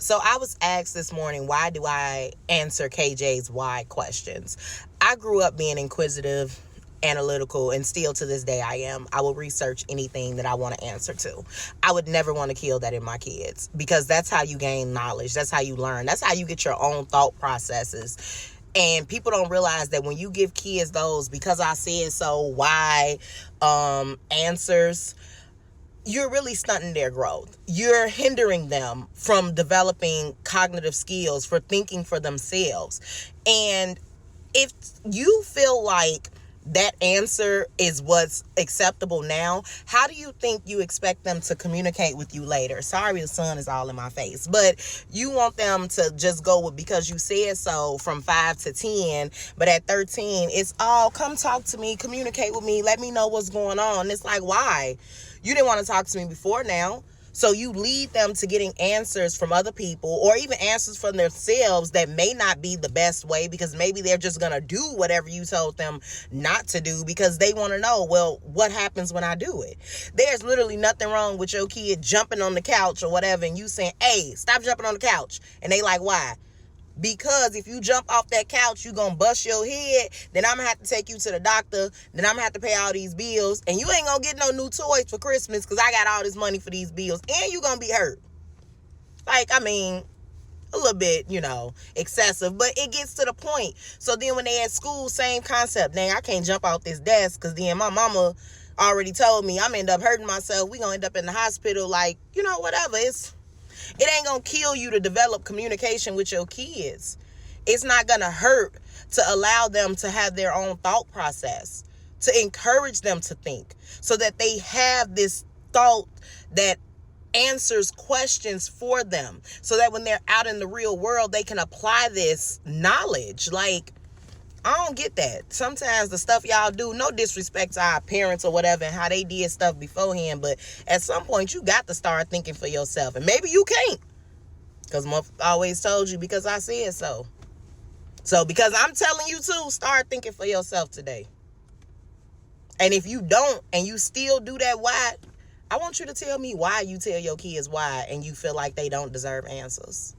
So I was asked this morning, why do I answer KJ's why questions? I grew up being inquisitive, analytical, and still to this day I am. I will research anything that I want to answer to. I would never want to kill that in my kids, because that's how you gain knowledge. That's how you learn. That's how you get your own thought processes. And people don't realize that when you give kids those because I said so, why answers, you're really stunting their growth. You're hindering them from developing cognitive skills, for thinking for themselves. And if you feel like that answer is what's acceptable now, how do you think you expect them to communicate with you later? Sorry, the sun is all in my face, but you want them to just go with because you said so from 5 to 10, but at 13, it's all come talk to me, communicate with me, let me know what's going on. It's like, why? You didn't want to talk to me before now. So you lead them to getting answers from other people, or even answers from themselves that may not be the best way, because maybe they're just going to do whatever you told them not to do because they want to know, well, what happens when I do it? There's literally nothing wrong with your kid jumping on the couch or whatever and you saying, hey, stop jumping on the couch. And they like, why? Because if you jump off that couch, you gonna bust your head. Then I'm gonna have to take you to the doctor. Then I'm gonna have to pay all these bills. And you ain't gonna get no new toys for Christmas because I got all this money for these bills. And you gonna be hurt. Like, I mean, a little bit, excessive. But it gets to the point. So then when they at school, same concept. Dang, I can't jump off this desk because then my mama already told me I'm gonna end up hurting myself. We gonna end up in the hospital. Like, whatever. It ain't gonna kill you to develop communication with your kids. It's not gonna hurt to allow them to have their own thought process, to encourage them to think so that they have this thought that answers questions for them, so that when they're out in the real world, they can apply this knowledge. Like, I don't get that. Sometimes the stuff y'all do, no disrespect to our parents or whatever and how they did stuff beforehand, but at some point you got to start thinking for yourself. And maybe you can't, because Mom always told you because I said so. So because I'm telling you to, start thinking for yourself today. And if you don't and you still do that, why? I want you to tell me why you tell your kids why and you feel like they don't deserve answers.